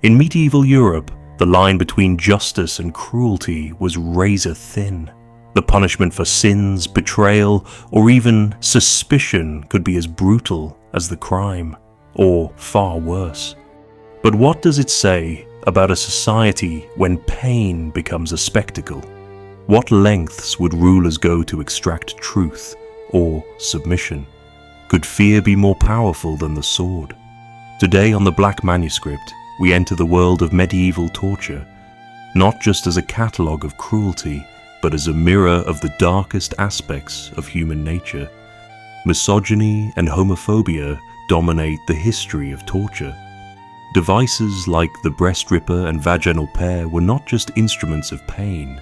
In medieval Europe, the line between justice and cruelty was razor thin. The punishment for sins, betrayal, or even suspicion could be as brutal as the crime, or far worse. But what does it say about a society when pain becomes a spectacle? What lengths would rulers go to extract truth or submission? Could fear be more powerful than the sword? Today on the Black Manuscript, we enter the world of medieval torture, not just as a catalogue of cruelty, but as a mirror of the darkest aspects of human nature. Misogyny and homophobia dominate the history of torture. Devices like the breast ripper and vaginal pear were not just instruments of pain,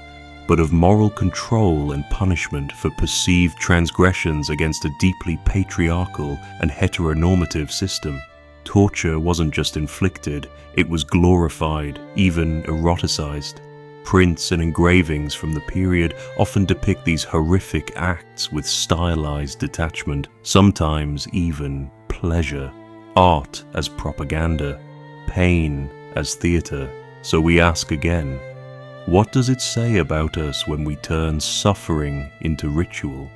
but of moral control and punishment for perceived transgressions against a deeply patriarchal and heteronormative system. Torture wasn't just inflicted, it was glorified, even eroticized. Prints and engravings from the period often depict these horrific acts with stylized detachment, sometimes even pleasure. Art as propaganda, pain as theater. So we ask again, what does it say about us when we turn suffering into ritual?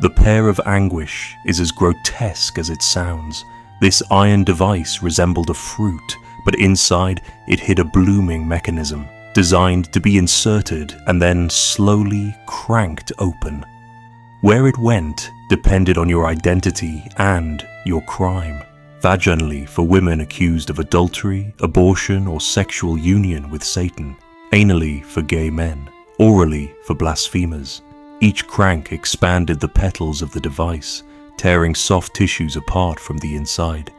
The Pear of Anguish is as grotesque as it sounds. This iron device resembled a fruit, but inside it hid a blooming mechanism, designed to be inserted and then slowly cranked open. Where it went depended on your identity and your crime. Vaginally for women accused of adultery, abortion, or sexual union with Satan. Anally for gay men. Orally for blasphemers. Each crank expanded the petals of the device, tearing soft tissues apart from the inside.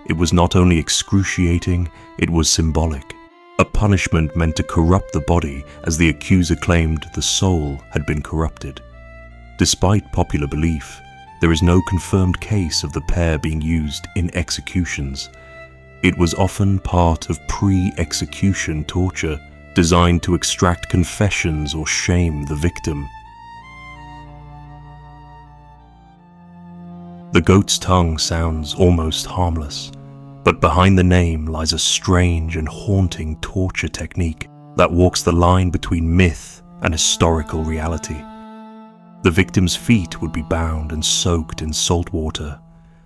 It was not only excruciating, it was symbolic. A punishment meant to corrupt the body, as the accuser claimed the soul had been corrupted. Despite popular belief, there is no confirmed case of the pear being used in executions. It was often part of pre-execution torture, designed to extract confessions or shame the victim. The goat's tongue sounds almost harmless, but behind the name lies a strange and haunting torture technique that walks the line between myth and historical reality. The victim's feet would be bound and soaked in salt water.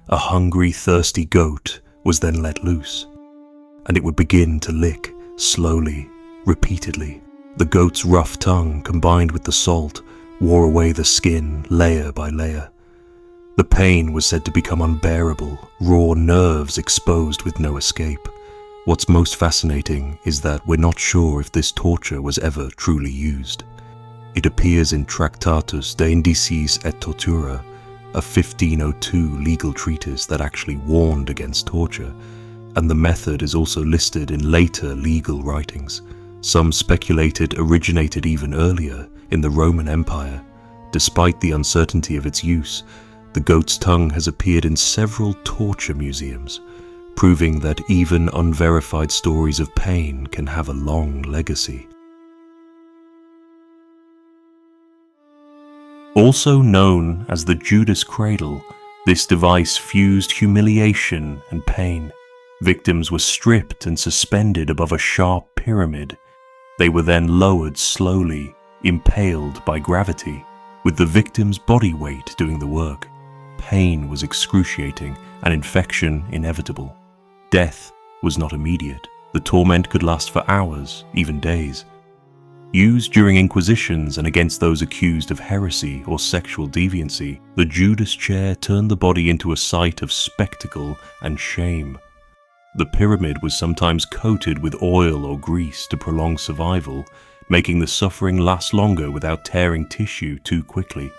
A hungry, thirsty goat was then let loose, and it would begin to lick, slowly, repeatedly. The goat's rough tongue, combined with the salt, wore away the skin layer by layer. The pain was said to become unbearable, raw nerves exposed with no escape. What's most fascinating is that we're not sure if this torture was ever truly used. It appears in Tractatus de Indicis et Tortura, a 1502 legal treatise that actually warned against torture, and the method is also listed in later legal writings. Some speculate it originated even earlier, in the Roman Empire. Despite the uncertainty of its use, the goat's tongue has appeared in several torture museums, proving that even unverified stories of pain can have a long legacy. Also known as the Judas Cradle, this device fused humiliation and pain. Victims were stripped and suspended above a sharp pyramid. They were then lowered slowly, impaled by gravity, with the victim's body weight doing the work. Pain was excruciating and infection inevitable. Death was not immediate. The torment could last for hours, even days. Used during inquisitions and against those accused of heresy or sexual deviancy, the Judas chair turned the body into a site of spectacle and shame. The pyramid was sometimes coated with oil or grease to prolong survival, making the suffering last longer without tearing tissue too quickly.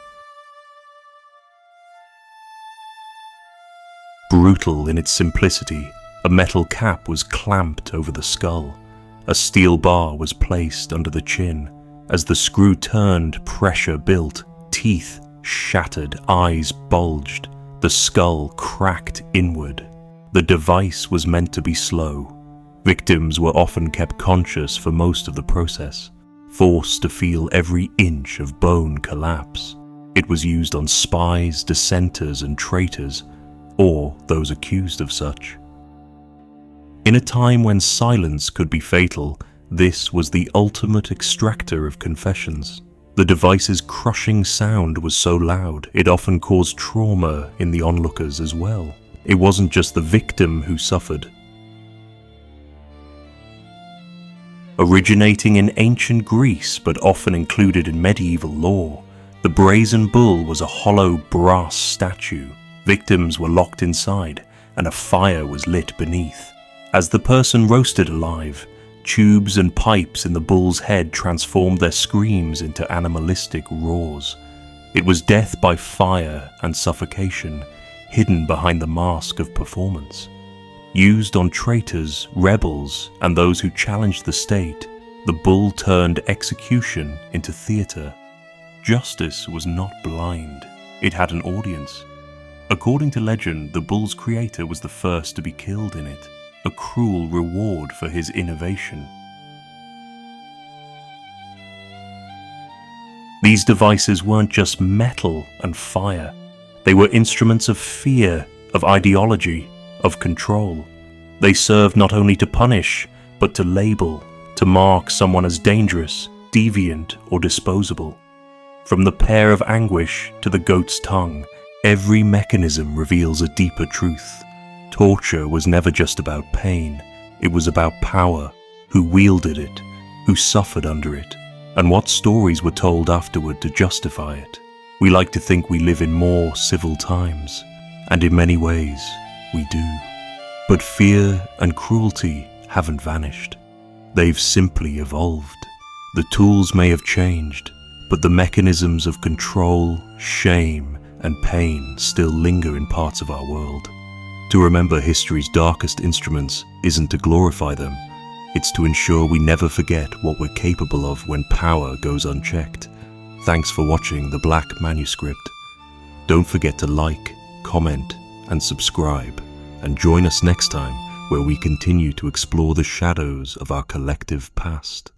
Brutal in its simplicity, a metal cap was clamped over the skull. A steel bar was placed under the chin. As the screw turned, pressure built. Teeth shattered, eyes bulged. The skull cracked inward. The device was meant to be slow. Victims were often kept conscious for most of the process, forced to feel every inch of bone collapse. It was used on spies, dissenters, and traitors, or those accused of such. In a time when silence could be fatal, this was the ultimate extractor of confessions. The device's crushing sound was so loud, it often caused trauma in the onlookers as well. It wasn't just the victim who suffered. Originating in ancient Greece but often included in medieval lore, the Brazen Bull was a hollow brass statue. Victims were locked inside, and a fire was lit beneath. As the person roasted alive, tubes and pipes in the bull's head transformed their screams into animalistic roars. It was death by fire and suffocation, hidden behind the mask of performance. Used on traitors, rebels, and those who challenged the state, the bull turned execution into theatre. Justice was not blind. It had an audience. According to legend, the bull's creator was the first to be killed in it, a cruel reward for his innovation. These devices weren't just metal and fire. They were instruments of fear, of ideology, of control. They served not only to punish, but to label, to mark someone as dangerous, deviant, or disposable. From the Pear of Anguish to the goat's tongue, every mechanism reveals a deeper truth. Torture was never just about pain, it was about power, who wielded it, who suffered under it, and what stories were told afterward to justify it. We like to think we live in more civil times, and in many ways, we do. But fear and cruelty haven't vanished. They've simply evolved. The tools may have changed, but the mechanisms of control, shame, and pain still linger in parts of our world. To remember history's darkest instruments isn't to glorify them, it's to ensure we never forget what we're capable of when power goes unchecked. Thanks for watching The Black Manuscript. Don't forget to like, comment, and subscribe, and join us next time where we continue to explore the shadows of our collective past.